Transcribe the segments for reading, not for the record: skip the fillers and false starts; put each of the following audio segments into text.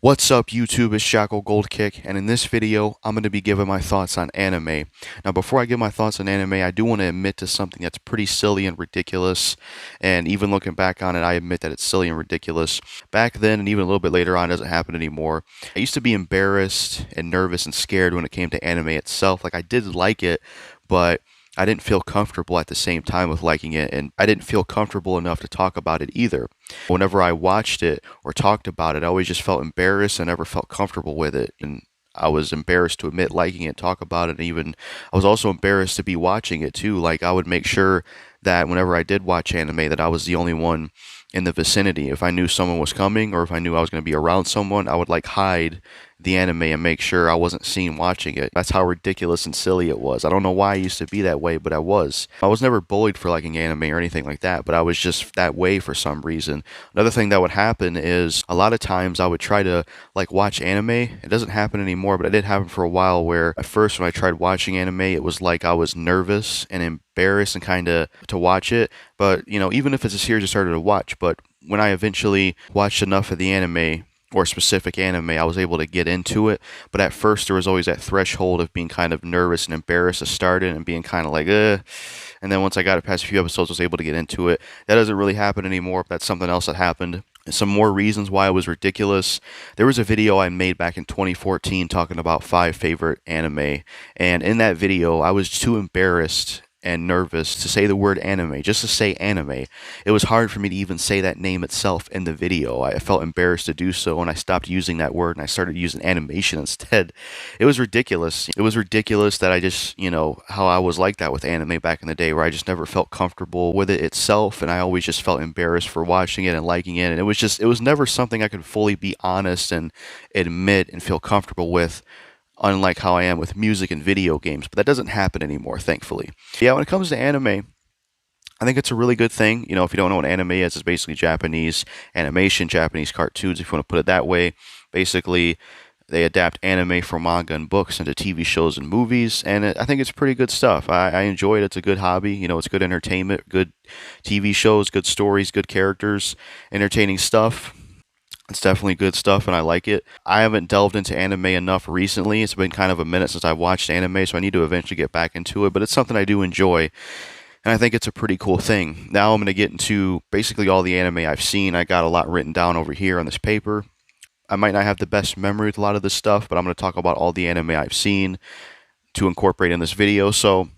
What's up YouTube, it's JackalGoldKick, and in this video, I'm going to be giving my thoughts on anime. Now before I give my thoughts on anime, I do want to admit to something that's pretty silly and ridiculous, and even looking back on it, I admit that it's silly and ridiculous. Back then, and even a little bit later on, it doesn't happen anymore. I used to be embarrassed and nervous and scared when it came to anime itself. Like, I did like it, but I didn't feel comfortable at the same time with liking it, and I didn't feel comfortable enough to talk about it either. Whenever I watched it or talked about it, I always just felt embarrassed and never felt comfortable with it. And I was embarrassed to admit liking it, talk about it, and even I was also embarrassed to be watching it too. Like, I would make sure that whenever I did watch anime, that I was the only one in the vicinity. If I knew someone was coming or if I knew I was going to be around someone, I would like hide the anime and make sure I wasn't seen watching it. That's how ridiculous and silly it was. I don't know why I used to be that way, but I was. I was never bullied for liking anime or anything like that, but I was just that way for some reason. Another thing that would happen is a lot of times I would try to like watch anime. It doesn't happen anymore, but it did happen for a while where at first when I tried watching anime, it was like I was nervous and embarrassed and kind of to watch it. But, you know, even if it's a series I started to watch, but when I eventually watched enough of the anime, or specific anime, I was able to get into it. But at first, there was always that threshold of being kind of nervous and embarrassed to start it and being kind of like, And then once I got it past a few episodes, I was able to get into it. That doesn't really happen anymore. That's something else that happened. Some more reasons why it was ridiculous. There was a video I made back in 2014 talking about 5 favorite anime. And in that video, I was too embarrassed and nervous to say the word anime, just to say anime. It was hard for me to even say that name itself in the video. I felt embarrassed to do so, and I stopped using that word and I started using animation instead. It was ridiculous. It was ridiculous that I just, how I was like that with anime back in the day, where I just never felt comfortable with it itself, and I always just felt embarrassed for watching it and liking it, and it was never something I could fully be honest and admit and feel comfortable with, unlike how I am with music and video games. But that doesn't happen anymore, thankfully. Yeah, when it comes to anime, I think it's a really good thing. If you don't know what anime is, it's basically Japanese animation, Japanese cartoons, if you want to put it that way. Basically, they adapt anime from manga and books into TV shows and movies, and I think it's pretty good stuff. I enjoy it. It's a good hobby. It's good entertainment, good TV shows, good stories, good characters, entertaining stuff. It's definitely good stuff, and I like it. I haven't delved into anime enough recently. It's been kind of a minute since I've watched anime, so I need to eventually get back into it, but it's something I do enjoy, and I think it's a pretty cool thing. Now I'm going to get into basically all the anime I've seen. I got a lot written down over here on this paper. I might not have the best memory with a lot of this stuff, but I'm going to talk about all the anime I've seen to incorporate in this video. So,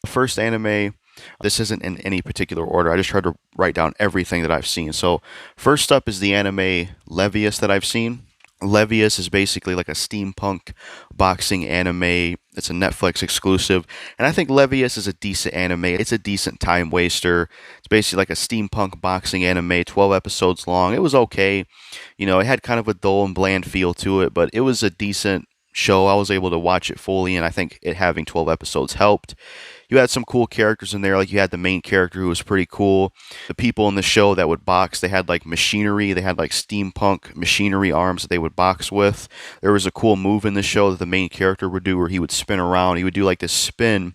the first anime, this isn't in any particular order. I just tried to write down everything that I've seen. So first up is the anime Levias that I've seen. Levias is basically like a steampunk boxing anime. It's a Netflix exclusive. And I think Levias is a decent anime. It's a decent time waster. It's basically like a steampunk boxing anime, 12 episodes long. It was okay. It had kind of a dull and bland feel to it, but it was a decent show. I was able to watch it fully, and I think it having 12 episodes helped. You had some cool characters in there, like you had the main character who was pretty cool. The people in the show that would box, they had like machinery, they had like steampunk machinery arms that they would box with. There was a cool move in the show that the main character would do where he would spin around. He would do like this spin,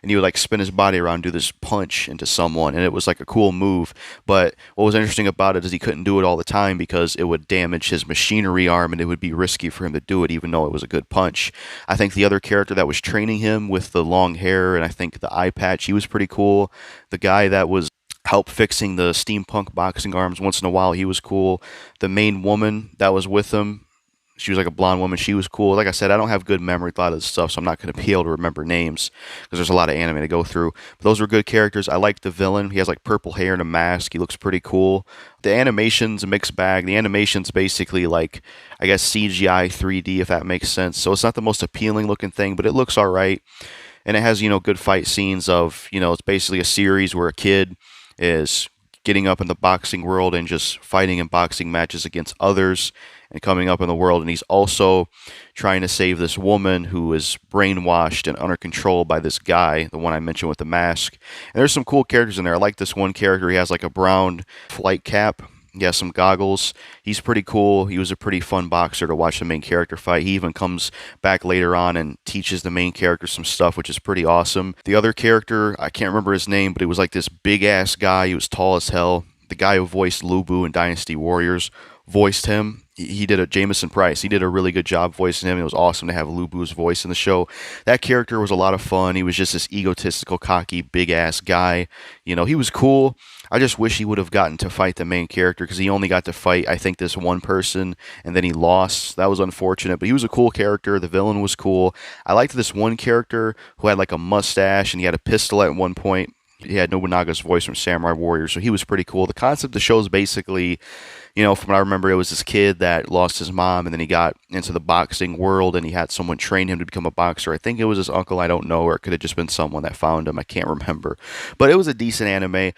and he would like spin his body around and do this punch into someone, and it was like a cool move. But what was interesting about it is he couldn't do it all the time because it would damage his machinery arm, and it would be risky for him to do it even though it was a good punch. I think the other character that was training him with the long hair and I think the eye patch, he was pretty cool. The guy that was help fixing the steampunk boxing arms once in a while, he was cool. The main woman that was with him, she was like a blonde woman. She was cool. Like I said, I don't have good memory with a lot of this stuff, so I'm not going to be able to remember names because there's a lot of anime to go through. But those were good characters. I liked the villain. He has like purple hair and a mask. He looks pretty cool. The animation's a mixed bag. The animation's basically like, I guess, CGI 3D, if that makes sense. So it's not the most appealing looking thing, but it looks all right. And it has, good fight scenes of, it's basically a series where a kid is getting up in the boxing world and just fighting in boxing matches against others and coming up in the world. And he's also trying to save this woman who is brainwashed and under control by this guy, the one I mentioned with the mask. And there's some cool characters in there. I like this one character. He has like a brown flight cap. He has some goggles. He's pretty cool. He was a pretty fun boxer to watch the main character fight. He even comes back later on and teaches the main character some stuff, which is pretty awesome. The other character, I can't remember his name, but he was like this big-ass guy. He was tall as hell. The guy who voiced Lubu in Dynasty Warriors voiced him. He did a Jameson Price. He did a really good job voicing him. It was awesome to have Lubu's voice in the show. That character was a lot of fun. He was just this egotistical, cocky, big ass guy. He was cool. I just wish he would have gotten to fight the main character because he only got to fight, I think, this one person, and then he lost. That was unfortunate, but he was a cool character. The villain was cool. I liked this one character who had like a mustache and he had a pistol at one point. He had Nobunaga's voice from Samurai Warrior, so he was pretty cool. The concept of the show is basically, from what I remember, it was this kid that lost his mom, and then he got into the boxing world, and he had someone train him to become a boxer. I think it was his uncle, I don't know, or it could have just been someone that found him. I can't remember. But it was a decent anime.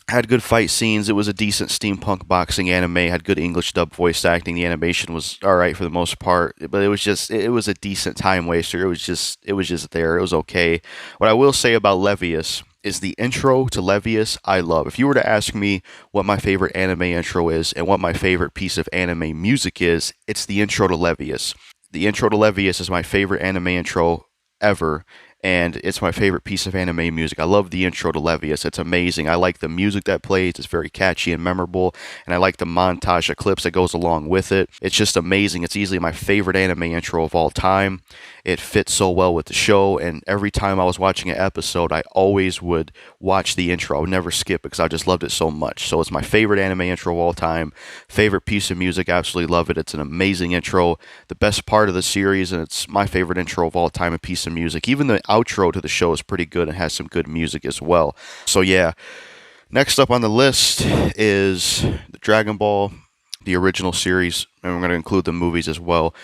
Had good fight scenes. It was a decent steampunk boxing anime. Had good English dub voice acting. The animation was all right for the most part, but it was a decent time waster. It was just there. It was okay. What I will say about Levias is the intro to Levias I love. If you were to ask me what my favorite anime intro is and what my favorite piece of anime music is, it's the intro to Levias. The intro to Levias is my favorite anime intro ever, and it's my favorite piece of anime music. I love the intro to Levias. It's amazing. I like the music that plays. It's very catchy and memorable, and I like the montage of clips that goes along with it. It's just amazing. It's easily my favorite anime intro of all time. It fits so well with the show, and every time I was watching an episode, I always would watch the intro. I would never skip it because I just loved it so much. So it's my favorite anime intro of all time. Favorite piece of music. Absolutely love it. It's an amazing intro. The best part of the series, and it's my favorite intro of all time, a piece of music. Even the outro to the show is pretty good and has some good music as well. So yeah, next up on the list is the Dragon Ball, the original series, and we're going to include the movies as well.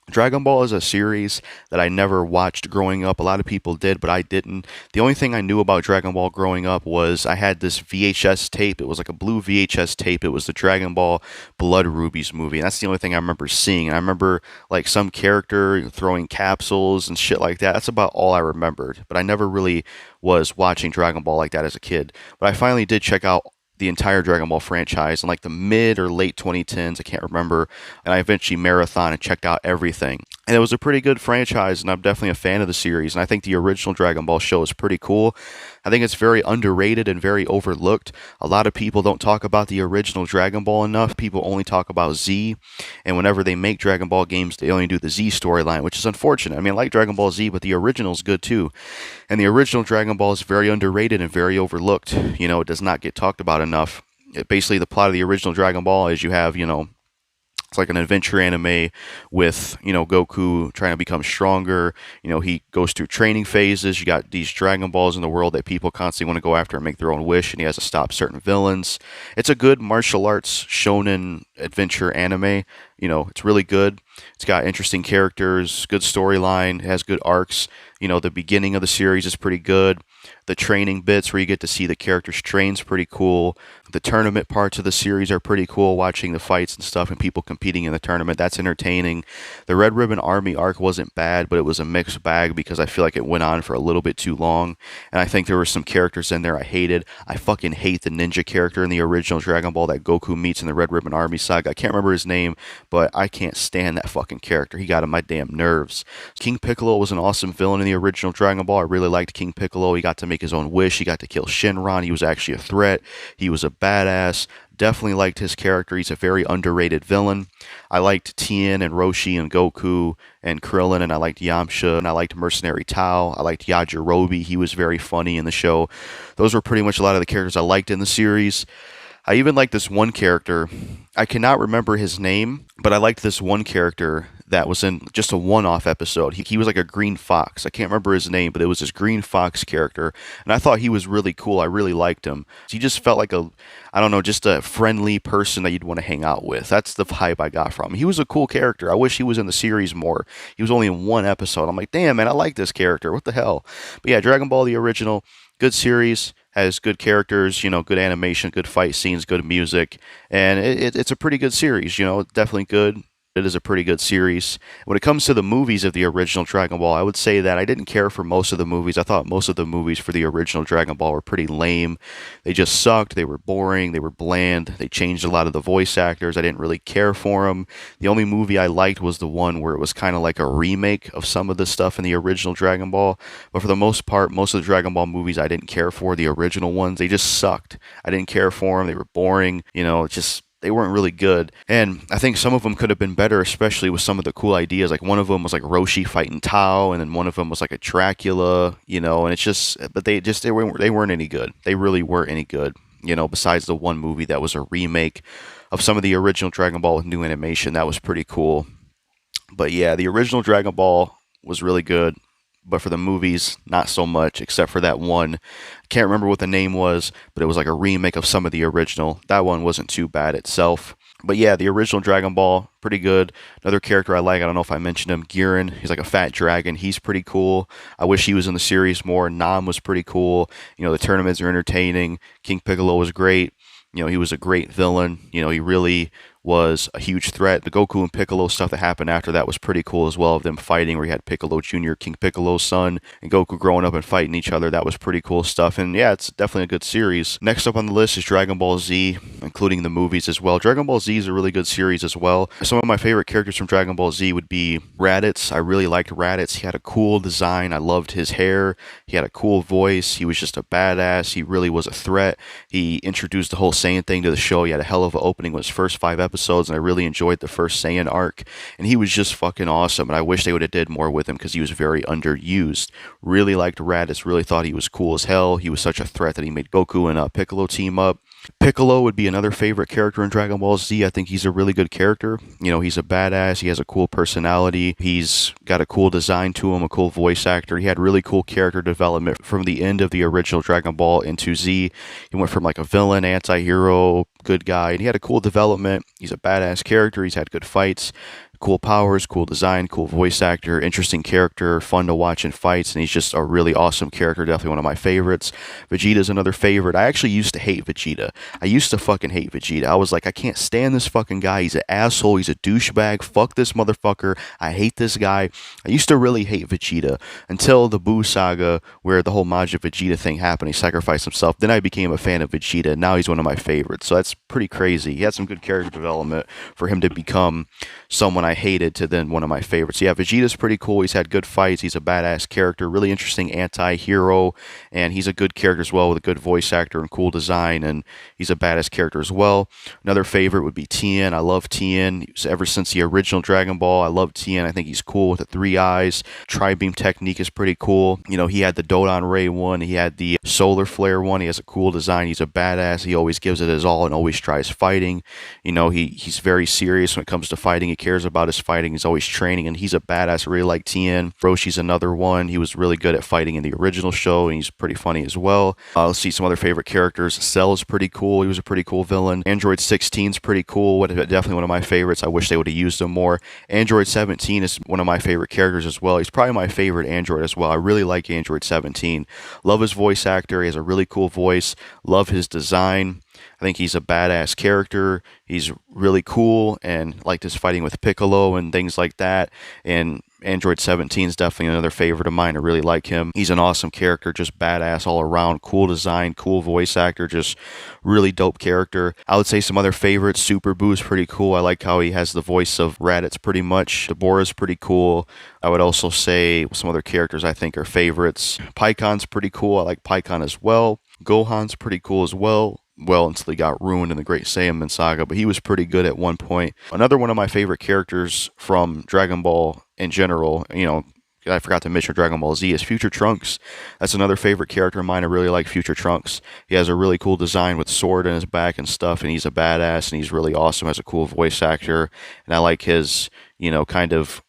Dragon Ball is a series that I never watched growing up. A lot of people did, but I didn't. The only thing I knew about Dragon Ball growing up was I had this VHS tape. It was like a blue VHS tape. It was the Dragon Ball Blood Rubies movie. And that's the only thing I remember seeing. And I remember like some character throwing capsules and shit like that. That's about all I remembered. But I never really was watching Dragon Ball like that as a kid. But I finally did check out the entire Dragon Ball franchise in like the mid or late 2010s, I can't remember, and I eventually marathon and checked out everything. And it was a pretty good franchise, and I'm definitely a fan of the series, and I think the original Dragon Ball show is pretty cool. I think it's very underrated and very overlooked. A lot of people don't talk about the original Dragon Ball enough. People only talk about Z, and whenever they make Dragon Ball games, they only do the Z storyline, which is unfortunate. I mean, I like Dragon Ball Z, but the original is good too. And the original Dragon Ball is very underrated and very overlooked. It does not get talked about enough. Basically, the plot of the original Dragon Ball is you have, it's like an adventure anime with, Goku trying to become stronger. He goes through training phases. You got these Dragon Balls in the world that people constantly want to go after and make their own wish, and he has to stop certain villains. It's a good martial arts shonen adventure anime. It's really good. It's got interesting characters, good storyline, it has good arcs. The beginning of the series is pretty good. The training bits where you get to see the characters train's pretty cool. The tournament parts of the series are pretty cool, watching the fights and stuff and people competing in the tournament. That's entertaining. The Red Ribbon Army arc wasn't bad, but it was a mixed bag because I feel like it went on for a little bit too long. And I think there were some characters in there I hated. I fucking hate the ninja character in the original Dragon Ball that Goku meets in the Red Ribbon Army saga. I can't remember his name, but I can't stand that fucking character. He got on my damn nerves. King Piccolo was an awesome villain in the original Dragon Ball. I really liked King Piccolo. He got to make his own wish. He got to kill Shenron. He was actually a threat. He was a badass. Definitely liked his character. He's a very underrated villain. I liked Tien and Roshi and Goku and Krillin, and I liked Yamcha, and I liked Mercenary Tao. I liked Yajirobe. He was very funny in the show. Those were pretty much a lot of the characters I liked in the series. I even liked this one character. I cannot remember his name, but I liked this one character that was in just a one-off episode. He was like a green fox. I can't remember his name, but it was this green fox character, and I thought he was really cool. I really liked him. He just felt like just a friendly person that you'd want to hang out with. That's the vibe I got from him. He was a cool character. I wish he was in the series more. He was only in one episode. I'm like, damn, man, I like this character. What the hell? But yeah, Dragon Ball, the original, good series, has good characters, good animation, good fight scenes, good music, and it's a pretty good series, definitely good. It is a pretty good series. When it comes to the movies of the original Dragon Ball, I would say that I didn't care for most of the movies. I thought most of the movies for the original Dragon Ball were pretty lame. They just sucked. They were boring. They were bland. They changed a lot of the voice actors. I didn't really care for them. The only movie I liked was the one where it was kind of like a remake of some of the stuff in the original Dragon Ball. But for the most part, most of the Dragon Ball movies I didn't care for. The original ones, they just sucked. I didn't care for them. They were boring. they weren't really good. And I think some of them could have been better, especially with some of the cool ideas. Like one of them was like Roshi fighting Tao, and then one of them was like a Dracula, and it's just, but they weren't any good. They really weren't any good. Besides the one movie that was a remake of some of the original Dragon Ball with new animation, that was pretty cool. But yeah, the original Dragon Ball was really good, but for the movies, not so much, except for that one. I can't remember what the name was, but it was like a remake of some of the original. That one wasn't too bad itself. But yeah, the original Dragon Ball, pretty good. Another character I like, I don't know if I mentioned him, Giran. He's like a fat dragon. He's pretty cool. I wish he was in the series more. Nam was pretty cool. The tournaments are entertaining. King Piccolo was great. He was a great villain. He really was a huge threat. The Goku and Piccolo stuff that happened after that was pretty cool as well, of them fighting, where you had Piccolo Jr., King Piccolo's son, and Goku growing up and fighting each other. That was pretty cool stuff. And yeah, it's definitely a good series. Next up on the list is Dragon Ball Z, including the movies as well. Dragon Ball Z is a really good series as well. Some of my favorite characters from Dragon Ball Z would be Raditz. I really liked Raditz. He had a cool design. I loved his hair. He had a cool voice. He was just a badass. He really was a threat. He introduced the whole Saiyan thing to the show. He had a hell of an opening with his first 5 episodes, and I really enjoyed the first Saiyan arc, and he was just fucking awesome, and I wish they would have did more with him because he was very underused. Really liked Raditz, really thought he was cool as hell. He was such a threat that he made Goku and Piccolo team up. Piccolo would be another favorite character in Dragon Ball Z. I think he's a really good character. He's a badass. He has a cool personality. He's got a cool design to him, a cool voice actor. He had really cool character development from the end of the original Dragon Ball into Z. He went from like a villain, anti-hero, good guy, and he had a cool development. He's a badass character. He's had good fights. Cool powers, cool design, cool voice actor, interesting character, fun to watch in fights, and he's just a really awesome character, definitely one of my favorites. Vegeta's another favorite. I actually used to hate Vegeta. I used to fucking hate Vegeta. I was like, I can't stand this fucking guy. He's an asshole. He's a douchebag. Fuck this motherfucker. I hate this guy. I used to really hate Vegeta until the Buu saga, where the whole Majin Vegeta thing happened. He sacrificed himself. Then I became a fan of Vegeta, and now he's one of my favorites. So that's pretty crazy. He had some good character development for him to become someone I hated to then one of my favorites. Yeah, Vegeta's pretty cool. He's had good fights. He's a badass character, really interesting anti-hero, and he's a good character as well with a good voice actor and cool design, and he's a badass character as well. Another favorite would be Tien. I love Tien. Ever since the original Dragon Ball, I love Tien. I think he's cool with the 3 eyes. Tri-beam technique is pretty cool. He had the Dodon Ray one. He had the Solar Flare one. He has a cool design. He's a badass. He always gives it his all and always tries fighting. He's very serious when it comes to fighting. He cares about his fighting. He's always training, and he's a badass. I really like Tien. Roshi's another one. He was really good at fighting in the original show, and he's pretty funny as well. Let's see some other favorite characters. Cell's pretty cool. He was a pretty cool villain. Android 16's pretty cool. Definitely one of my favorites. I wish they would have used him more. Android 17 is one of my favorite characters as well. He's probably my favorite Android as well. I really like Android 17. Love his voice actor. He has a really cool voice. Love his design. I think he's a badass character. He's really cool, and liked his fighting with Piccolo and things like that. And Android 17 is definitely another favorite of mine. I really like him. He's an awesome character, just badass all around. Cool design, cool voice actor, just really dope character. I would say some other favorites. Super Buu is pretty cool. I like how he has the voice of Raditz pretty much. Deborah's pretty cool. I would also say some other characters I think are favorites. Paikon's pretty cool. I like Paikon as well. Gohan's pretty cool as well. Until he got ruined in the Great Saiyaman saga, but he was pretty good at one point. Another one of my favorite characters from Dragon Ball in general, I forgot to mention Dragon Ball Z, is Future Trunks. That's another favorite character of mine. I really like Future Trunks. He has a really cool design with sword in his back and stuff, and he's a badass, and he's really awesome as a cool voice actor. And I like his, kind of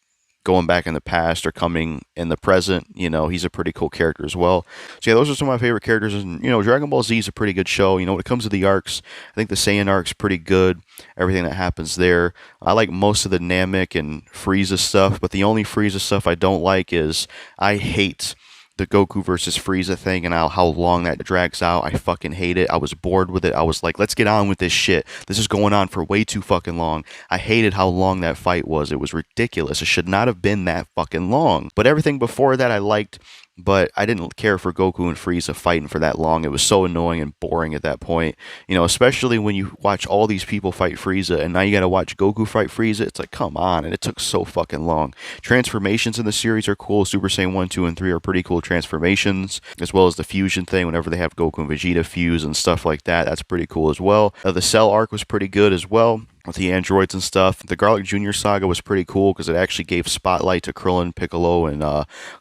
going back in the past or coming in the present. He's a pretty cool character as well. So yeah, those are some of my favorite characters. And, Dragon Ball Z is a pretty good show. When it comes to the arcs, I think the Saiyan arc's pretty good. Everything that happens there. I like most of the Namek and Frieza stuff, but the only Frieza stuff I don't like is I hate the Goku versus Frieza thing and how long that drags out. I fucking hate it. I was bored with it. I was like, let's get on with this shit. This is going on for way too fucking long. I hated how long that fight was. It was ridiculous. It should not have been that fucking long. But everything before that I liked. but I didn't care for Goku and Frieza fighting for that long. It was so annoying and boring at that point. You know, especially when you watch all these people fight Frieza and now you got to watch Goku fight Frieza. It's like, come on, and it took so fucking long. Transformations in the series are cool. Super Saiyan 1, 2, and 3 are pretty cool transformations, as well as the fusion thing whenever they have Goku and Vegeta fuse and stuff like that. That's pretty cool as well. The Cell arc was pretty good as well, with the androids and stuff. The Garlic Jr. saga was pretty cool because it actually gave spotlight to Krillin, Piccolo, and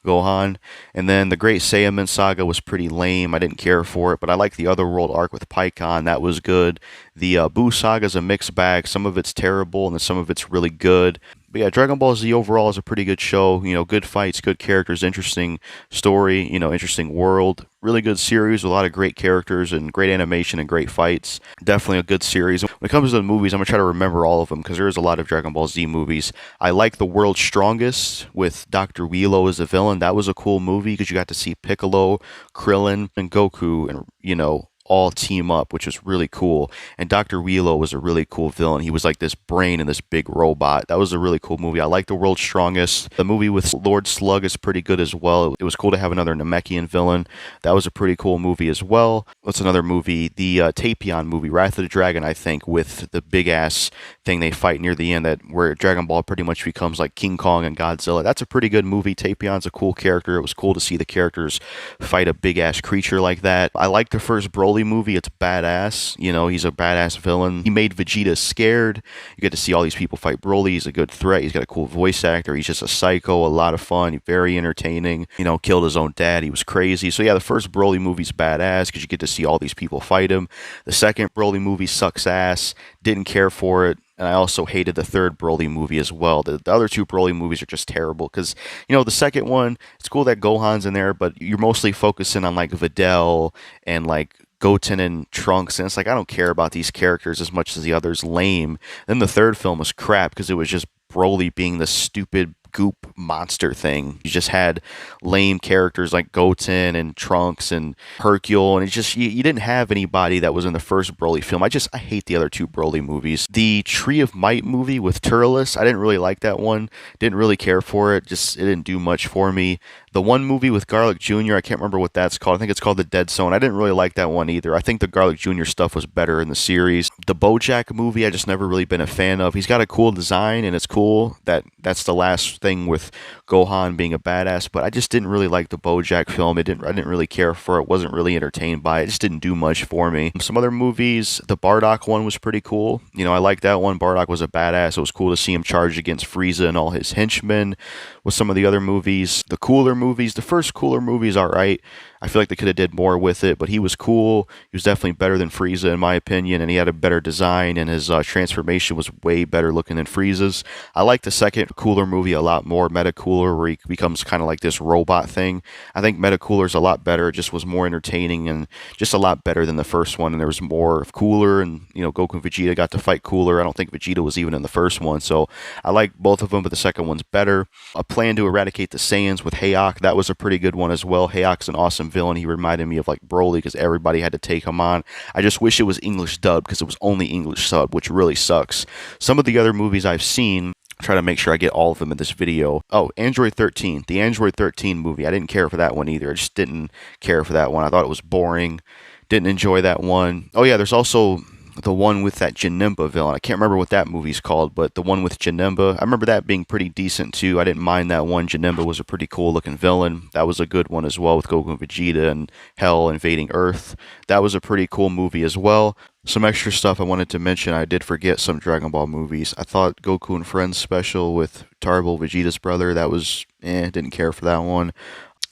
Gohan. And then the Great Saiyaman saga was pretty lame. I didn't care for it, but I like the Otherworld arc with Pikkon. That was good. The Buu saga is a mixed bag. Some of it's terrible, and then some of it's really good. But yeah, Dragon Ball Z overall is a pretty good show. You know, good fights, good characters, interesting story, you know, interesting world. Really good series with a lot of great characters and great animation and great fights. Definitely a good series. When it comes to the movies, I'm going to try to remember all of them because there is a lot of Dragon Ball Z movies. I like The World's Strongest with Dr. Wheelo as the villain. That was a cool movie because you got to see Piccolo, Krillin, and Goku and, you know, all team up, which was really cool. And Dr. Wheelo was a really cool villain. He was like this brain and this big robot. That was a really cool movie. I like The World's Strongest. The movie with Lord Slug is pretty good as well. It was cool to have another Namekian villain. That was a pretty cool movie as well. What's another movie? The Tapion movie, Wrath of the Dragon, I think, with the big ass thing they fight near the end, that where Dragon Ball pretty much becomes like King Kong and Godzilla. That's a pretty good movie. Tapion's a cool character. It was cool to see the characters fight a big ass creature like that. I like the first Broly movie. It's badass. You know, he's a badass villain. He made Vegeta scared. You get to see all these people fight Broly. He's a good threat. He's got a cool voice actor. He's just a psycho. A lot of fun. Very entertaining. You know, killed his own dad. He was crazy. So yeah, the first Broly movie's badass because you get to see all these people fight him. The second Broly movie sucks ass. Didn't care for it. And I also hated the third Broly movie as well. The other two Broly movies are just terrible because, you know, the second one, it's cool that Gohan's in there, but you're mostly focusing on like Videl and like Goten and Trunks, and it's like I don't care about these characters as much as the others. Lame. Then the third film was crap because it was just Broly being the stupid goop monster thing. You just had lame characters like Goten and Trunks and Hercule, and it's just you didn't have anybody that was in the first Broly film. I hate the other two Broly movies. The Tree of Might movie with Turles, I didn't really like that one. Didn't really care for it. Just it didn't do much for me. The one movie with Garlic Jr., I can't remember what that's called. I think it's called The Dead Zone. I didn't really like that one either. I think the Garlic Jr. stuff was better in the series. The BoJack movie, I just never really been a fan of. He's got a cool design, and it's cool that that's the last thing with Gohan being a badass, but I just didn't really like the BoJack film. I didn't really care for it. Wasn't really entertained by it. It just didn't do much for me. Some other movies, the Bardock one was pretty cool. You know, I liked that one. Bardock was a badass. It was cool to see him charge against Frieza and all his henchmen. With some of the other movies, the Cooler movies, the first Cooler movie is all right. I feel like they could have did more with it, but he was cool. He was definitely better than Frieza in my opinion, and he had a better design, and his transformation was way better looking than Frieza's. I like the second Cooler movie a lot more, Metacooler, where he becomes kind of like this robot thing. I think Metacooler's a lot better. It just was more entertaining and just a lot better than the first one, and there was more of Cooler, and you know, Goku and Vegeta got to fight Cooler. I don't think Vegeta was even in the first one, so I like both of them, but the second one's better. A Plan to Eradicate the Saiyans with Hayok, that was a pretty good one as well. Hayok's an awesome villain. He reminded me of like Broly because everybody had to take him on. I just wish it was English dubbed because it was only English sub, which really sucks. Some of the other movies I've seen, try to make sure I get all of them in this video. Oh, Android 13. The Android 13 movie. I didn't care for that one either. I just didn't care for that one. I thought it was boring. Didn't enjoy that one. Oh yeah, there's also the one with that Janemba villain. I can't remember what that movie's called, but the one with Janemba, I remember that being pretty decent too. I didn't mind that one. Janemba was a pretty cool looking villain. That was a good one as well, with Goku and Vegeta and Hell invading Earth. That was a pretty cool movie as well. Some extra stuff I wanted to mention, I did forget some Dragon Ball movies. I thought Goku and Friends special with Tarble, Vegeta's brother, that was, didn't care for that one.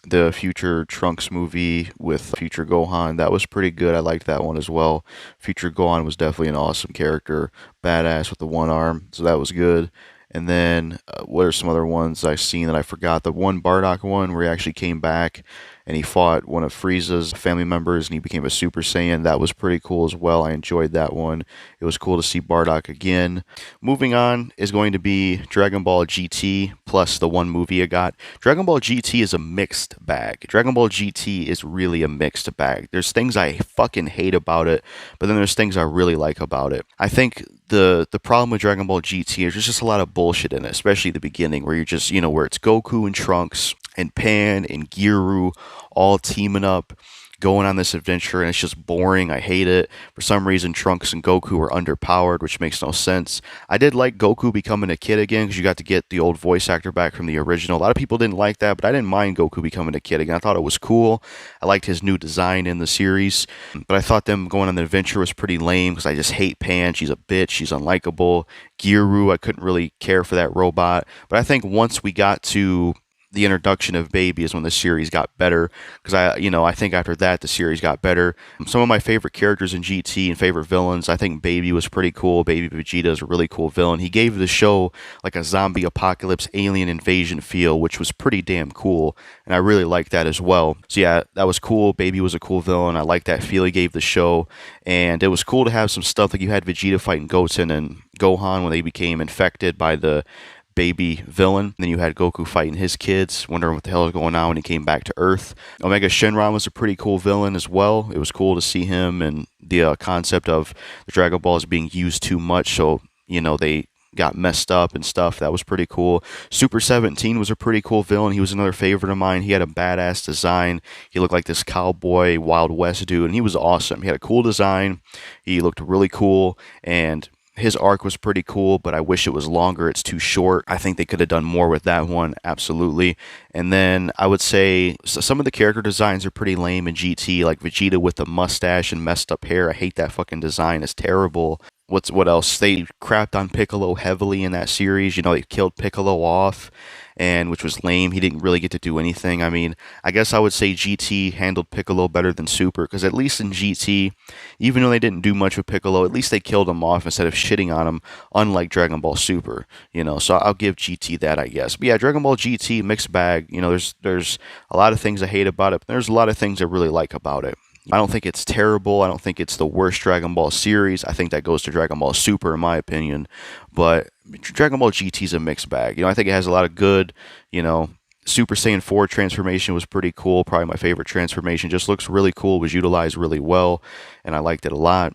The Future Trunks movie with Future Gohan, that was pretty good. I liked that one as well. Future Gohan was definitely an awesome character. Badass with the one arm, so that was good. And then, what are some other ones I've seen that I forgot? The one Bardock one where he actually came back and he fought one of Frieza's family members and he became a Super Saiyan. That was pretty cool as well. I enjoyed that one. It was cool to see Bardock again. Moving on is going to be Dragon Ball GT plus the one movie it got. Dragon Ball GT is a mixed bag. Dragon Ball GT is really a mixed bag. There's things I fucking hate about it, but then there's things I really like about it. I think the problem with Dragon Ball GT is there's just a lot of bullshit in it, especially the beginning where you're just, where it's Goku and Trunks and Pan and Giru all teaming up, going on this adventure, and it's just boring. I hate it. For some reason, Trunks and Goku are underpowered, which makes no sense. I did like Goku becoming a kid again because you got to get the old voice actor back from the original. A lot of people didn't like that, but I didn't mind Goku becoming a kid again. I thought it was cool. I liked his new design in the series, but I thought them going on the adventure was pretty lame because I just hate Pan. She's a bitch. She's unlikable. Giru, I couldn't really care for that robot. But I think once we got to the introduction of Baby is when the series got better, because I think after that the series got better. Some of my favorite characters in GT and favorite villains, I think Baby was pretty cool. Baby Vegeta is a really cool villain. He gave the show like a zombie apocalypse alien invasion feel, which was pretty damn cool, and I really liked that as well. So yeah, that was cool. Baby was a cool villain. I liked that feel he gave the show, and it was cool to have some stuff like you had Vegeta fighting Goten and Gohan when they became infected by the Baby villain. Then you had Goku fighting his kids, wondering what the hell was going on when he came back to Earth. Omega Shenron was a pretty cool villain as well. It was cool to see him and the concept of the Dragon Balls being used too much, so they got messed up and stuff. That was pretty cool. Super 17 was a pretty cool villain. He was another favorite of mine. He had a badass design. He looked like this cowboy Wild West dude, and he was awesome. He had a cool design. He looked really cool, and his arc was pretty cool, but I wish it was longer. It's too short. I think they could have done more with that one, absolutely. And then I would say some of the character designs are pretty lame in GT, like Vegeta with the mustache and messed up hair. I hate that fucking design. It's terrible. What else? They crapped on Piccolo heavily in that series. They killed Piccolo off, and which was lame. He didn't really get to do anything. I mean, I guess I would say GT handled Piccolo better than Super, because at least in GT, even though they didn't do much with Piccolo, at least they killed him off instead of shitting on him, unlike Dragon Ball Super. So I'll give GT that, I guess. But yeah, Dragon Ball GT, mixed bag. There's a lot of things I hate about it, but there's a lot of things I really like about it. I don't think it's terrible. I don't think it's the worst Dragon Ball series. I think that goes to Dragon Ball Super, in my opinion. But Dragon Ball GT is a mixed bag. I think it has a lot of good, Super Saiyan 4 transformation was pretty cool. Probably my favorite transformation. Just looks really cool. Was utilized really well, and I liked it a lot.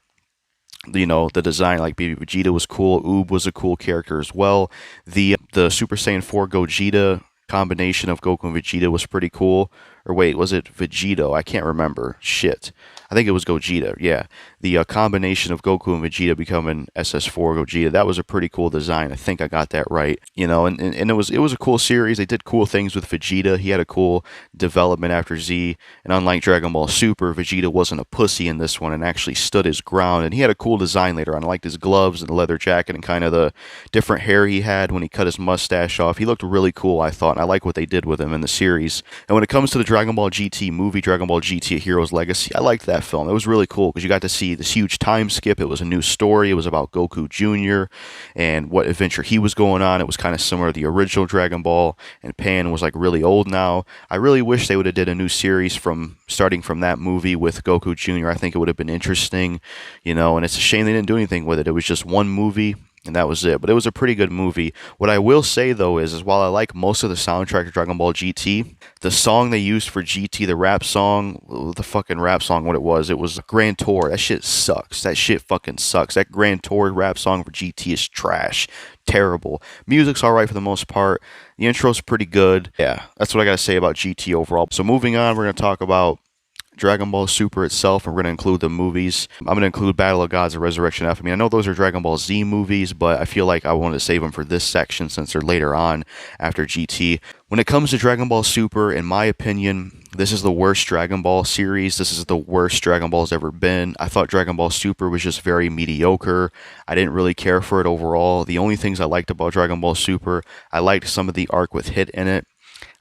The design, like Baby Vegeta was cool. Oob was a cool character as well. The Super Saiyan 4 Gogeta combination of Goku and Vegeta was pretty cool. Or wait, was it Vegito? I can't remember. Shit. I think it was Gogeta, yeah. The combination of Goku and Vegeta becoming SS4 Gogeta, that was a pretty cool design. I think I got that right. And it was a cool series. They did cool things with Vegeta. He had a cool development after Z. And unlike Dragon Ball Super, Vegeta wasn't a pussy in this one and actually stood his ground. And he had a cool design later on. I liked his gloves and the leather jacket and kind of the different hair he had when he cut his mustache off. He looked really cool, I thought, and I like what they did with him in the series. And when it comes to the Dragon Ball GT movie, Dragon Ball GT: A Hero's Legacy, I liked that film. It was really cool because you got to see this huge time skip. It was a new story. It was about Goku Jr. and what adventure he was going on. It was kind of similar to the original Dragon Ball, and Pan was like really old now. I really wish they would have did a new series starting from that movie with Goku Jr. I think it would have been interesting, and it's a shame they didn't do anything with it. It was just one movie, and that was it. But it was a pretty good movie. What I will say, though, is while I like most of the soundtrack of Dragon Ball GT, the song they used for GT, the rap song, the fucking rap song, what it was Grand Tour. That shit sucks. That shit fucking sucks. That Grand Tour rap song for GT is trash. Terrible. Music's alright for the most part. The intro's pretty good. Yeah, that's what I gotta say about GT overall. So moving on, we're gonna talk about Dragon Ball Super itself, and we're going to include the movies. I'm going to include Battle of Gods and Resurrection F. I know those are Dragon Ball Z movies, but I feel like I wanted to save them for this section since they're later on after GT. When it comes to Dragon Ball Super, in my opinion, this is the worst Dragon Ball series. This is the worst Dragon Ball's ever been. I thought Dragon Ball Super was just very mediocre. I didn't really care for it overall. The only things I liked about Dragon Ball Super, I liked some of the arc with Hit in it.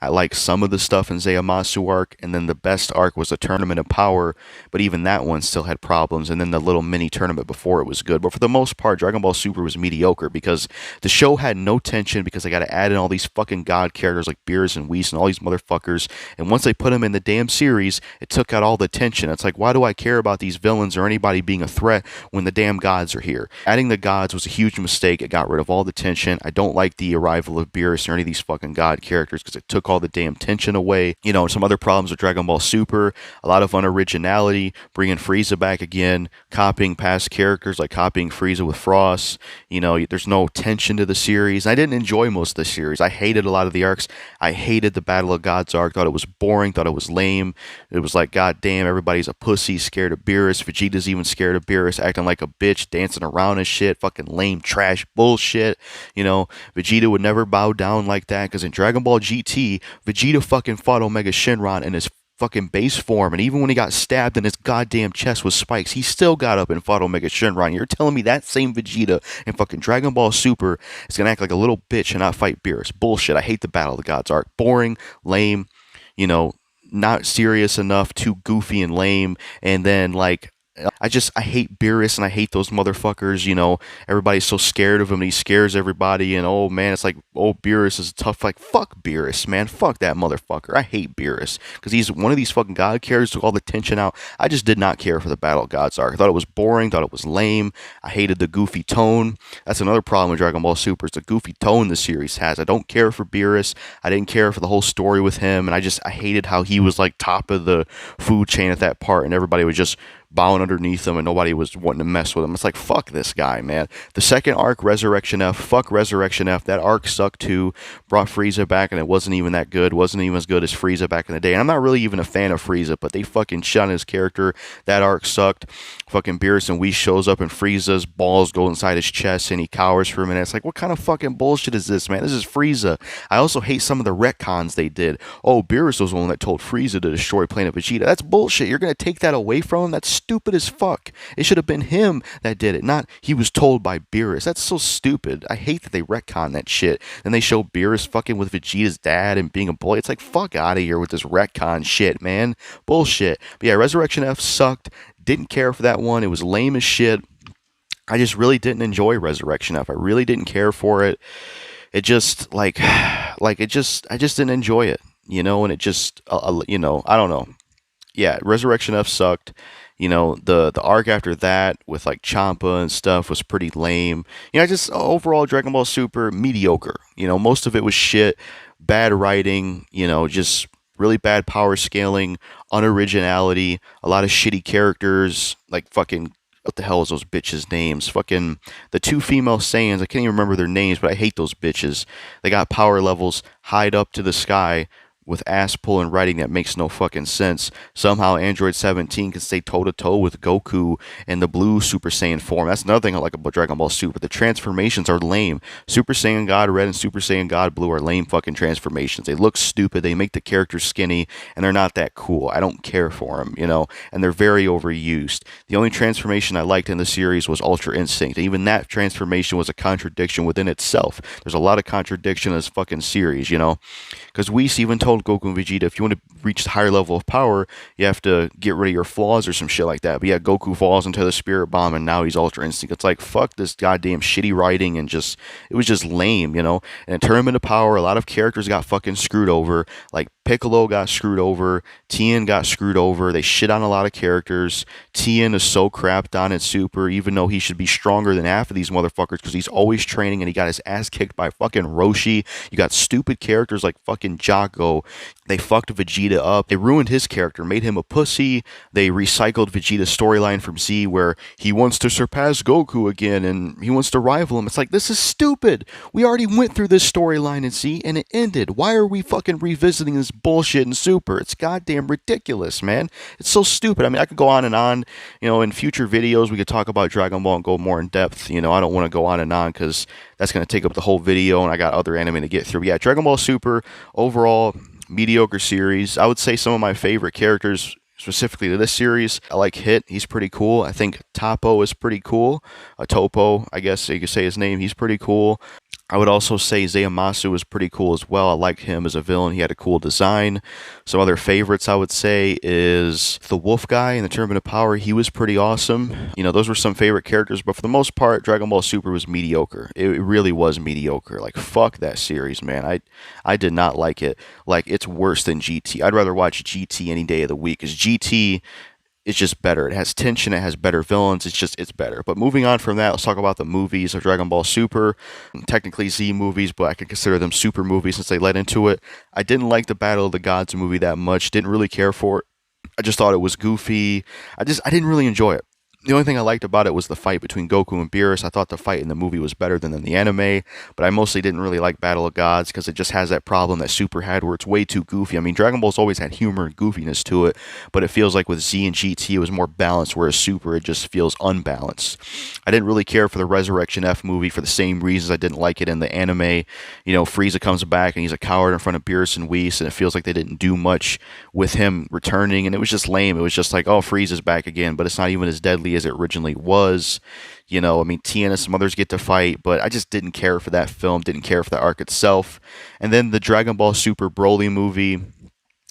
I like some of the stuff in Zayamasu arc, and then the best arc was the Tournament of Power, but even that one still had problems, and then the little mini tournament before it was good. But for the most part, Dragon Ball Super was mediocre because the show had no tension because they got to add in all these fucking god characters like Beerus and Whis and all these motherfuckers, and once they put them in the damn series, it took out all the tension. It's like, why do I care about these villains or anybody being a threat when the damn gods are here? Adding the gods was a huge mistake. It got rid of all the tension. I don't like the arrival of Beerus or any of these fucking god characters because it took all the damn tension away. You know, some other problems with Dragon Ball Super, a lot of unoriginality, bringing Frieza back again, copying past characters, like copying Frieza with Frost. You know, there's no tension to the series. I didn't enjoy most of the series. I hated a lot of the arcs. I hated the Battle of Gods arc. Thought it was boring. Thought it was lame. It was like, god damn, everybody's a pussy, scared of Beerus. Vegeta's even scared of Beerus, acting like a bitch, dancing around and shit. Fucking lame, trash bullshit. You know, Vegeta would never bow down like that because in Dragon Ball GT, Vegeta fucking fought Omega Shenron in his fucking base form, and even when he got stabbed in his goddamn chest with spikes, he still got up and fought Omega Shenron. You're telling me that same Vegeta in fucking Dragon Ball Super is gonna act like a little bitch and not fight Beerus? Bullshit. I hate the Battle of the Gods arc. Boring, lame, you know, not serious enough, too goofy and lame, and then like I hate Beerus and I hate those motherfuckers. You know, everybody's so scared of him and he scares everybody. And oh man, it's like, oh, Beerus is tough. Like, fuck Beerus, man. Fuck that motherfucker. I hate Beerus because he's one of these fucking god characters, took all the tension out. I just did not care for the Battle of Gods arc. I thought it was boring, thought it was lame. I hated the goofy tone. That's another problem with Dragon Ball Super. It's the goofy tone the series has. I don't care for Beerus. I didn't care for the whole story with him. And I hated how he was like top of the food chain at that part and everybody was just bowing underneath him and nobody was wanting to mess with him. It's like, fuck this guy, man. The second arc, Resurrection F, fuck Resurrection F. That arc sucked too. Brought Frieza back and it wasn't even that good. Wasn't even as good as Frieza back in the day. And I'm not really even a fan of Frieza, but they fucking shut on his character. That arc sucked. Fucking Beerus and Whis shows up and Frieza's balls go inside his chest and he cowers for a minute. It's like, what kind of fucking bullshit is this, man? This is Frieza. I also hate some of the retcons they did. Oh, Beerus was the one that told Frieza to destroy Planet Vegeta. That's bullshit. You're going to take that away from him? That's stupid as fuck. It should have been him that did it, not he was told by Beerus. That's so stupid. I hate that they retcon that shit. Then they show Beerus fucking with Vegeta's dad and being a boy. It's like, fuck out of here with this retcon shit, man. Bullshit. But yeah, Resurrection F sucked. Didn't care for that one. It was lame as shit. I just really didn't enjoy Resurrection F. I really didn't care for it. It just I just didn't enjoy it, you know, and it just you know, I don't know. Yeah, Resurrection F sucked. You know, the arc after that with like Champa and stuff was pretty lame. You know, just overall Dragon Ball Super mediocre. You know, most of it was shit, bad writing, you know, just really bad power scaling, unoriginality, a lot of shitty characters, like fucking what the hell is those bitches' names? Fucking the two female Saiyans, I can't even remember their names, but I hate those bitches. They got power levels high up to the sky with ass pulling writing that makes no fucking sense. Somehow Android 17 can stay toe to toe with Goku in the blue Super Saiyan form. That's another thing I like about Dragon Ball Super. The transformations are lame. Super Saiyan God Red and Super Saiyan God Blue are lame fucking transformations. They look stupid. They make the characters skinny, and they're not that cool. I don't care for them, you know, and they're very overused. The only transformation I liked in the series was Ultra Instinct. Even that transformation was a contradiction within itself. There's a lot of contradiction in this fucking series, you know, because Whis even told Goku and Vegeta, if you want to reach the higher level of power, you have to get rid of your flaws or some shit like that. But yeah, Goku falls into the Spirit Bomb and now he's Ultra Instinct. It's like, fuck this goddamn shitty writing and just, it was just lame, you know? And in Tournament of Power, a lot of characters got fucking screwed over. Like Piccolo got screwed over. Tien got screwed over. They shit on a lot of characters. Tien is so crapped on in Super, even though he should be stronger than half of these motherfuckers because he's always training and he got his ass kicked by fucking Roshi. You got stupid characters like fucking Jaco. They fucked Vegeta up. They ruined his character, made him a pussy. They recycled Vegeta's storyline from Z where he wants to surpass Goku again and he wants to rival him. It's like, this is stupid. We already went through this storyline in Z and it ended. Why are we fucking revisiting this bullshit in Super? It's goddamn ridiculous, man. It's so stupid. I mean, I could go on and on. You know, in future videos, we could talk about Dragon Ball and go more in depth. You know, I don't want to go on and on because that's going to take up the whole video and I got other anime to get through. Yeah, Dragon Ball Super, overall, mediocre series. I would say some of my favorite characters specifically to this series. I like Hit. He's pretty cool. I think Topo is pretty cool. Topo, I guess you could say his name. He's pretty cool. I would also say Zayamasu was pretty cool as well. I liked him as a villain. He had a cool design. Some other favorites I would say is the Wolf guy in the Tournament of Power. He was pretty awesome. You know, those were some favorite characters, but for the most part, Dragon Ball Super was mediocre. It really was mediocre. Like, fuck that series, man. I did not like it. Like, it's worse than GT. I'd rather watch GT any day of the week, because GT, it's just better. It has tension. It has better villains. It's better. But moving on from that, let's talk about the movies of Dragon Ball Super. Technically Z movies, but I can consider them super movies since they led into it. I didn't like the Battle of the Gods movie that much. Didn't really care for it. I just thought it was goofy. I didn't really enjoy it. The only thing I liked about it was the fight between Goku and Beerus. I thought the fight in the movie was better than in the anime, but I mostly didn't really like Battle of Gods because it just has that problem that Super had where it's way too goofy. I mean, Dragon Ball's always had humor and goofiness to it, but it feels like with Z and GT it was more balanced, whereas Super it just feels unbalanced. I didn't really care for the Resurrection F movie for the same reasons I didn't like it in the anime. You know, Frieza comes back and he's a coward in front of Beerus and Whis, and it feels like they didn't do much with him returning, and it was just lame. It was just like, oh, Frieza's back again, but it's not even as deadly as it originally was. You know, I mean, Tien and some others get to fight, but I just didn't care for that film, didn't care for the arc itself. And then the Dragon Ball Super Broly movie,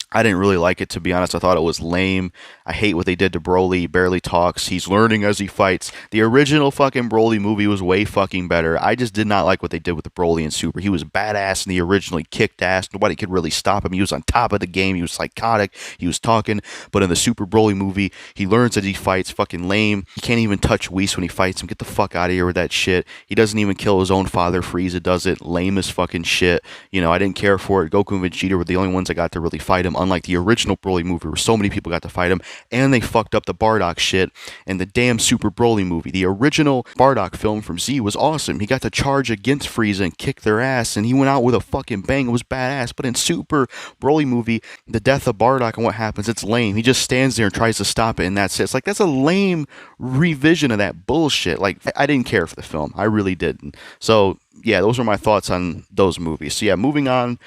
I didn't really like it, to be honest. I thought it was lame. I hate what they did to Broly. He barely talks. He's learning as he fights. The original fucking Broly movie was way fucking better. I just did not like what they did with the Broly in Super. He was badass in the original. He kicked ass. Nobody could really stop him. He was on top of the game. He was psychotic. He was talking. But in the Super Broly movie, he learns as he fights. Fucking lame. He can't even touch Whis when he fights him. Get the fuck out of here with that shit. He doesn't even kill his own father. Frieza does it. Lame as fucking shit. You know, I didn't care for it. Goku and Vegeta were the only ones that got to really fight him, unlike the original Broly movie where so many people got to fight him, and they fucked up the Bardock shit in the damn Super Broly movie. The original Bardock film from Z was awesome. He got to charge against Frieza and kick their ass, and he went out with a fucking bang. It was badass. But in Super Broly movie, the death of Bardock and what happens, it's lame. He just stands there and tries to stop it, and that's it. It's like, that's a lame revision of that bullshit. Like, I didn't care for the film. I really didn't. So, yeah, those were my thoughts on those movies. So, yeah, moving on.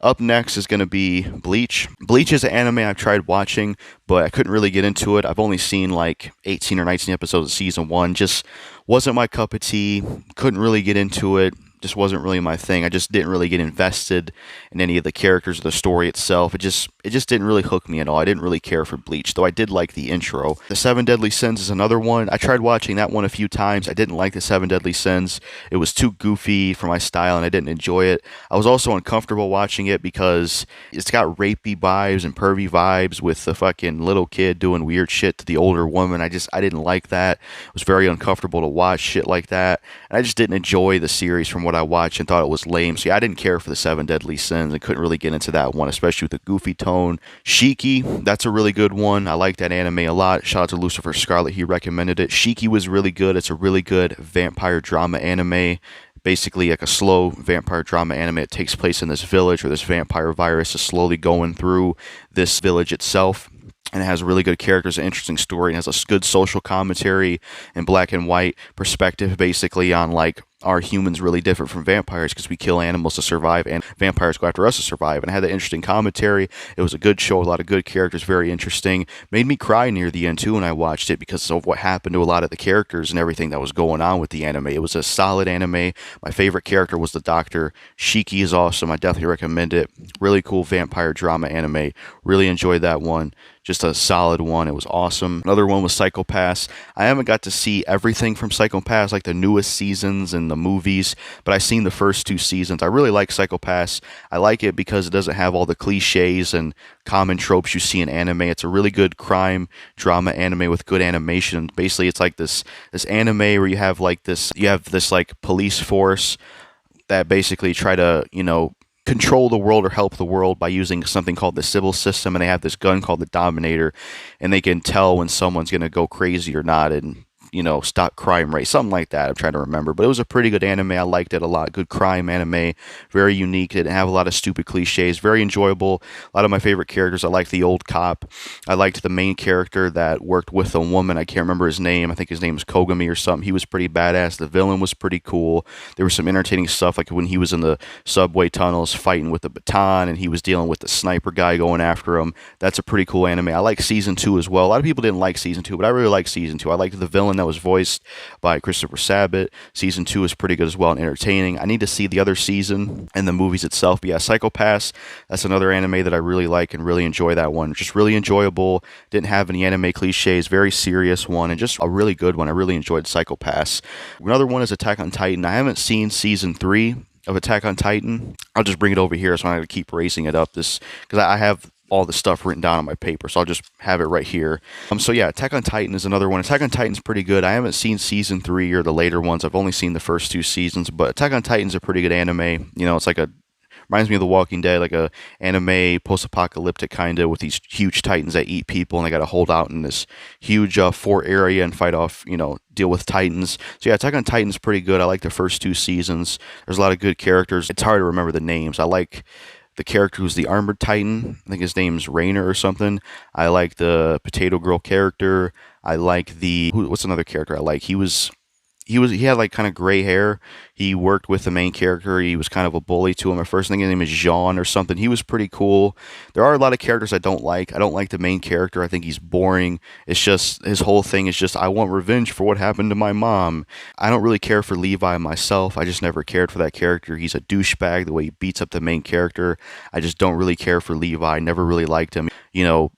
Up next is going to be Bleach. Bleach is an anime I've tried watching, but I couldn't really get into it. I've only seen like 18 or 19 episodes of season 1. Just wasn't my cup of tea. Couldn't really get into it. Just wasn't really my thing. I just didn't really get invested in any of the characters or the story itself. It just didn't really hook me at all. I didn't really care for Bleach, though I did like the intro. The Seven Deadly Sins is another one. I tried watching that one a few times. I didn't like the Seven Deadly Sins. It was too goofy for my style, and I didn't enjoy it. I was also uncomfortable watching it because it's got rapey vibes and pervy vibes with the fucking little kid doing weird shit to the older woman. I didn't like that. It was very uncomfortable to watch shit like that, and I just didn't enjoy the series from what I watched and thought it was lame. So yeah, I didn't care for the Seven Deadly Sins and couldn't really get into that one, especially with the goofy tone. Shiki, that's a really good one. I like that anime a lot. Shout out to Lucifer Scarlet, he recommended it. Shiki was really good. It's a really good vampire drama anime. Basically like a slow vampire drama anime. It takes place in this village where this vampire virus is slowly going through this village itself. And it has really good characters, an interesting story, and has a good social commentary and black and white perspective, basically, on like, are humans really different from vampires because we kill animals to survive and vampires go after us to survive? And it had an interesting commentary. It was a good show, a lot of good characters, very interesting. Made me cry near the end too when I watched it because of what happened to a lot of the characters and everything that was going on with the anime. It was a solid anime. My favorite character was the Doctor. Shiki is awesome. I definitely recommend it. Really cool vampire drama anime. Really enjoyed that one. Just a solid one. It was awesome. Another one was Psycho Pass. I haven't got to see everything from Psycho Pass, like the newest seasons and the movies, but I've seen the first 2 seasons. I really like Psycho Pass. I like it because it doesn't have all the cliches and common tropes you see in anime. It's a really good crime drama anime with good animation. Basically, it's like this anime where you have this like police force that basically try to, you know, control the world or help the world by using something called the Sybil system, and they have this gun called the Dominator, and they can tell when someone's going to go crazy or not, and you know, stop crime rate, something like that. I'm trying to remember, but it was a pretty good anime. I liked it a lot. Good crime anime, very unique. It didn't have a lot of stupid cliches. Very enjoyable. A lot of my favorite characters. I liked the old cop. I liked the main character that worked with a woman. I can't remember his name. I think his name was Kogami or something. He was pretty badass. The villain was pretty cool. There was some entertaining stuff, like when he was in the subway tunnels fighting with the baton, and he was dealing with the sniper guy going after him. That's a pretty cool anime. I like season 2 as well. A lot of people didn't like season 2, but I really like season 2. I liked the villain that was voiced by Christopher Sabat. Season 2 is pretty good as well and entertaining. I need to see the other season and the movies itself. But yeah, Psycho Pass, that's another anime that I really like and really enjoy that one. Just really enjoyable. Didn't have any anime cliches. Very serious one and just a really good one. I really enjoyed Psycho Pass. Another one is Attack on Titan. I haven't seen season 3 of Attack on Titan. I'll just bring it over here, so I'm going to keep racing it up this because I have all the stuff written down on my paper, so I'll just have it right here. So yeah, Attack on Titan is another one. Attack on Titan's pretty good. I haven't seen season 3 or the later ones. I've only seen the first 2 seasons, but Attack on Titan's a pretty good anime. You know, it's like reminds me of The Walking Dead, like a anime post-apocalyptic kind of with these huge titans that eat people, and they got to hold out in this huge fort area and fight off, deal with titans. So yeah, Attack on Titan's pretty good. I like the first 2 seasons. There's a lot of good characters. It's hard to remember the names. I like the character who's the armored titan. I think his name's Rainer or something. I like the Potato Girl character. I like what's another character I like? He had like kind of gray hair. He worked with the main character. He was kind of a bully to him at first. I think his name is Jean or something. He was pretty cool. There are a lot of characters I don't like. I don't like the main character. I think he's boring. It's just, his whole thing is just, I want revenge for what happened to my mom. I don't really care for Levi myself. I just never cared for that character. He's a douchebag, the way he beats up the main character. I just don't really care for Levi. I never really liked him.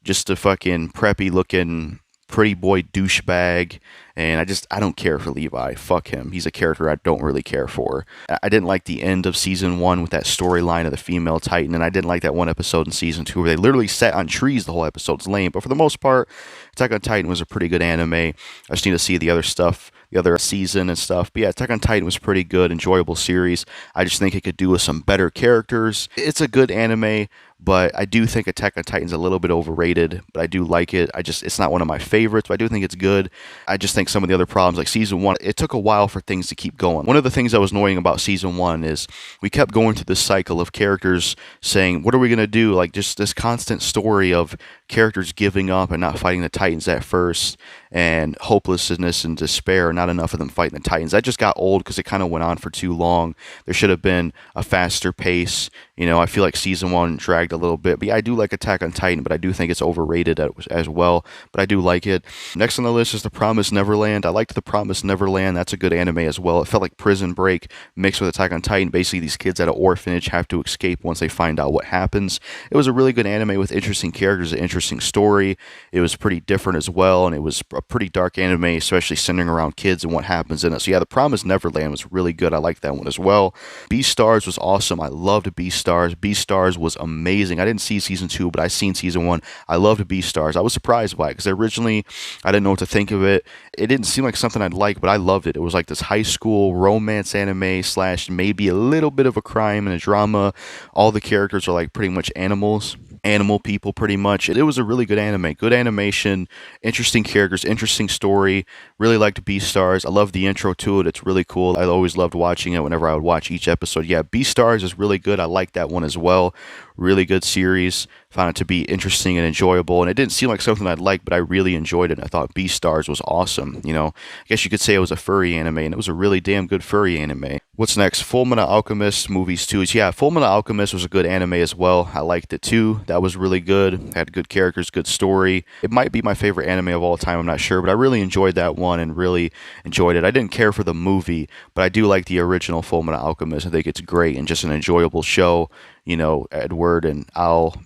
Just a fucking preppy looking pretty boy douchebag, and I don't care for Levi. Fuck him. He's a character I don't really care for. I didn't like the end of season 1 with that storyline of the female Titan, and I didn't like that one episode in season 2 where they literally sat on trees the whole episode. It's lame, but for the most part, Attack on Titan was a pretty good anime. I just need to see the other stuff, the other season and stuff. But yeah, Attack on Titan was pretty good, enjoyable series. I just think it could do with some better characters. It's a good anime, but I do think Attack on Titan's a little bit overrated, but I do like it. It's not one of my favorites, but I do think it's good. I just think some of the other problems, like season 1, it took a while for things to keep going. One of the things that was annoying about season 1 is we kept going through this cycle of characters saying, what are we going to do? Like just this constant story of characters giving up and not fighting the Titans at first, and hopelessness and despair, not enough of them fighting the Titans. That just got old because it kind of went on for too long. There should have been a faster pace. I feel like season 1 dragged a little bit. But yeah, I do like Attack on Titan, but I do think it's overrated as well. But I do like it. Next on the list is The Promised Neverland. I liked The Promised Neverland. That's a good anime as well. It felt like Prison Break mixed with Attack on Titan. Basically, these kids at an orphanage have to escape once they find out what happens. It was a really good anime with interesting characters, an interesting story. It was pretty different as well, and it was a pretty dark anime, especially centering around kids and what happens in it. So yeah, The Promised Neverland was really good. I liked that one as well. Beastars was awesome. I loved Beastars. Beastars was amazing. I didn't see season 2, but I seen season 1. I loved Beastars. I was surprised by it because originally I didn't know what to think of it. It didn't seem like something I'd like, but I loved it. It was like this high school romance anime / maybe a little bit of a crime and a drama. All the characters are like pretty much animal people pretty much. It was a really good anime. Good animation, interesting characters, interesting story. Really liked Beastars. I love the intro to it. It's really cool. I always loved watching it whenever I would watch each episode. Yeah, Beastars is really good. I like that one as well. Really good series. Found it to be interesting and enjoyable, and it didn't seem like something I'd like, but I really enjoyed it. I thought Beastars was awesome. I guess you could say it was a furry anime, and it was a really damn good furry anime. What's next? Fullmetal Alchemist movies too. Yeah, Fullmetal Alchemist was a good anime as well. I liked it too. That was really good. Had good characters, good story. It might be my favorite anime of all time. I'm not sure, but I really enjoyed that one and really enjoyed it. I didn't care for the movie, but I do like the original Fullmetal Alchemist. I think it's great and just an enjoyable show. Edward and Al,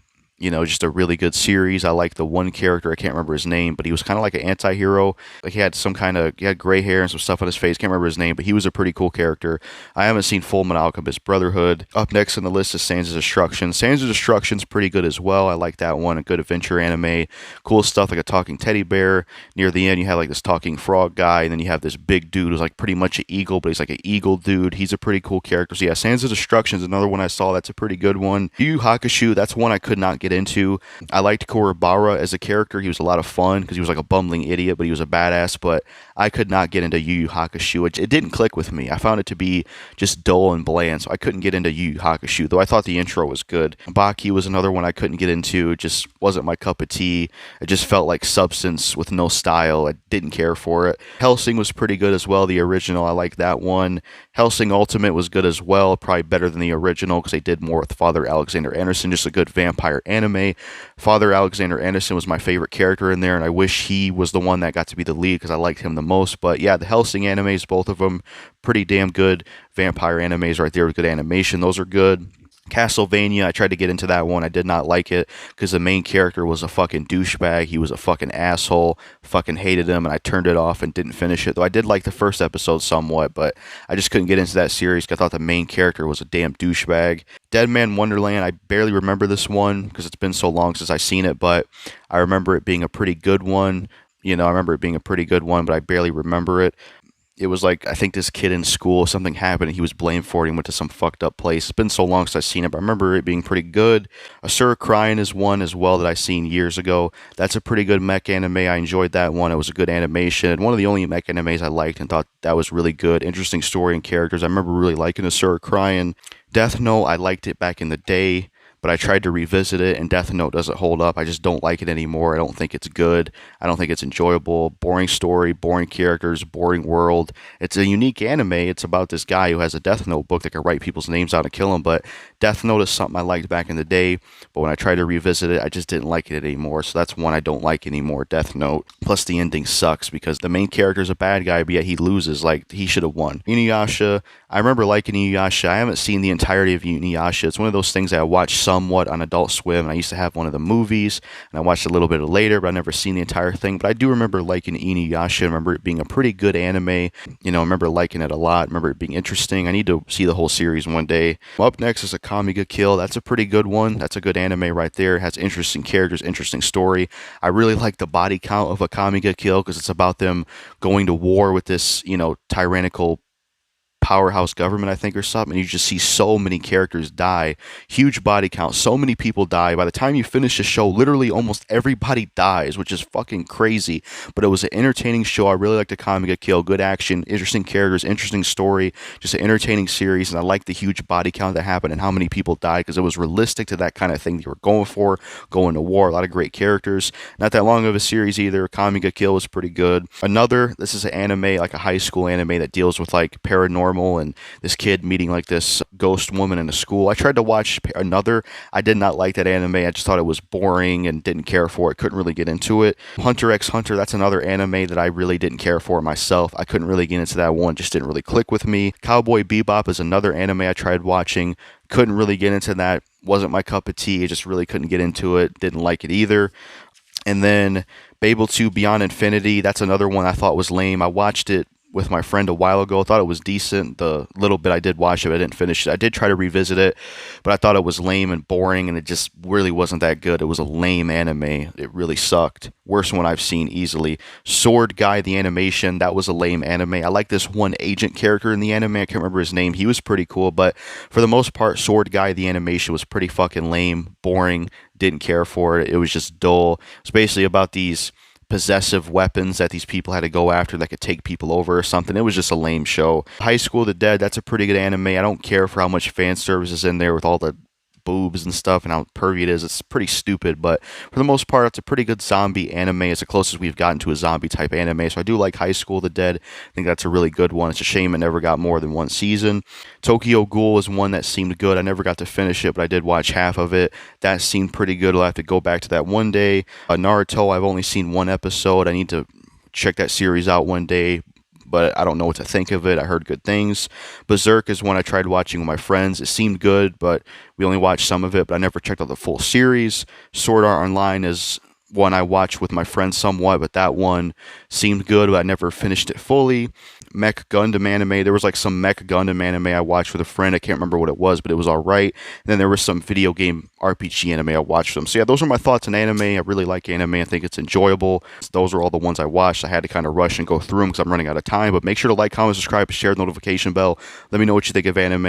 just a really good series. I like the one character, I can't remember his name, but he was kind of like an anti-hero. Like he had gray hair and some stuff on his face. Can't remember his name, but he was a pretty cool character. I haven't seen Fullmetal Alchemist Brotherhood. Up next on the list is Sands of Destruction. Sands of Destruction's pretty good as well. I like that one. A good adventure anime. Cool stuff like a talking teddy bear. Near the end, you have like this talking frog guy, and then you have this big dude who's like pretty much an eagle, but he's like an eagle dude. He's a pretty cool character. So yeah, Sands of Destruction is another one I saw. That's a pretty good one. Yu Yu Hakusho, that's one I could not get into. I liked Kurobara as a character. He was a lot of fun because he was like a bumbling idiot, but he was a badass. But I could not get into Yu Yu Hakusho. It didn't click with me. I found it to be just dull and bland, so I couldn't get into Yu Yu Hakusho, though I thought the intro was good. Baki was another one I couldn't get into. It just wasn't my cup of tea. It just felt like substance with no style. I didn't care for it. Hellsing was pretty good as well, the original. I liked that one. Hellsing Ultimate was good as well, probably better than the original because they did more with Father Alexander Anderson, just a good vampire anime. Father Alexander Anderson was my favorite character in there, and I wish he was the one that got to be the lead because I liked him the most. But yeah, the Hellsing animes, both of them, pretty damn good. Vampire animes right there with good animation. Those are good. Castlevania, I tried to get into that one. I did not like it because the main character was a fucking douchebag. He was a fucking asshole. Fucking hated him, and I turned it off and didn't finish it. Though I did like the first episode somewhat, but I just couldn't get into that series because I thought the main character was a damn douchebag. Dead Man Wonderland, I barely remember this one because it's been so long since I've seen it, but I remember it being a pretty good one. You know, I remember it being a pretty good one, but I barely remember it. It was like, I think this kid in school, something happened and he was blamed for it. He went to some fucked up place. It's been so long since I've seen it, but I remember it being pretty good. Asura Crying is one as well that I seen years ago. That's a pretty good mech anime. I enjoyed that one. It was a good animation. One of the only mech animes I liked and thought that was really good. Interesting story and characters. I remember really liking Asura Crying. Death Note, I liked it back in the day, but I tried to revisit it, and Death Note doesn't hold up. I just don't like it anymore. I don't think it's good. I don't think it's enjoyable. Boring story, boring characters, boring world. It's a unique anime. It's about this guy who has a Death Note book that can write people's names out and kill them, but Death Note is something I liked back in the day, but when I tried to revisit it, I just didn't like it anymore, so that's one I don't like anymore, Death Note. Plus, the ending sucks because the main character is a bad guy, but yet he loses. Like, he should have won. Inuyasha, I remember liking Inuyasha. I haven't seen the entirety of Inuyasha. It's one of those things that I watched somewhat on Adult Swim, and I used to have one of the movies, and I watched a little bit later, but I've never seen the entire thing. But I do remember liking Inuyasha. I remember it being a pretty good anime. You know, I remember liking it a lot. I remember it being interesting. I need to see the whole series one day. Up next is Akame ga Kill. That's a pretty good one. That's a good anime right there. It has interesting characters, interesting story. I really like the body count of Akame ga Kill because it's about them going to war with this, you know, tyrannical powerhouse government, I think, or something. And you just see so many characters die. Huge body count. So many people die. By the time you finish the show, literally almost everybody dies, which is fucking crazy. But it was an entertaining show. I really liked Akame ga Kill. Good action, interesting characters, interesting story, just an entertaining series. And I liked the huge body count that happened and how many people died because it was realistic to that kind of thing they were going for, going to war. A lot of great characters. Not that long of a series either. Akame ga Kill was pretty good. This is an anime, like a high school anime that deals with like paranormal and this kid meeting like this ghost woman in a school. I tried to watch another. I did not like that anime. I just thought it was boring and didn't care for it. Couldn't really get into it. Hunter x Hunter, that's another anime that I really didn't care for myself. I couldn't really get into that one. Just didn't really click with me. Cowboy Bebop is another anime I tried watching. Couldn't really get into that. Wasn't my cup of tea. I just really couldn't get into it. Didn't like it either. And then Babel 2 Beyond Infinity, that's another one I thought was lame. I watched it with my friend a while ago. I thought it was decent. The little bit I did watch it, I didn't finish it. I did try to revisit it, but I thought it was lame and boring, and it just really wasn't that good. It was a lame anime. It really sucked. Worst one I've seen easily. Sword Guy, the animation, that was a lame anime. I like this one agent character in the anime. I can't remember his name. He was pretty cool, but for the most part, Sword Guy, the animation was pretty fucking lame, boring, didn't care for it. It was just dull. It's basically about these possessive weapons that these people had to go after that could take people over or something. It was just a lame show. High School of the Dead, that's a pretty good anime. I don't care for how much fan service is in there with all the boobs and stuff and how pervy it is. It's pretty stupid, but for the most part, it's a pretty good zombie anime. It's the closest we've gotten to a zombie type anime, so I do like High School of the Dead. I think that's a really good one. It's a shame it never got more than one season. Tokyo Ghoul is one that seemed good. I never got to finish it, but I did watch half of it. That seemed pretty good. I'll have to go back to that one day. Naruto, I've only seen one episode. I need to check that series out one day, but I don't know what to think of it. I heard good things. Berserk is one I tried watching with my friends. It seemed good, but we only watched some of it, but I never checked out the full series. Sword Art Online is one I watched with my friends somewhat, but that one seemed good, but I never finished it fully. Mech Gundam anime. There was like some Mech Gundam anime I watched with a friend. I can't remember what it was, but it was all right. And then there was some video game RPG anime I watched them. So yeah, those are my thoughts on anime. I really like anime. I think it's enjoyable. Those are all the ones I watched. I had to kind of rush and go through them because I'm running out of time. But make sure to like, comment, subscribe, share the notification bell. Let me know what you think of anime.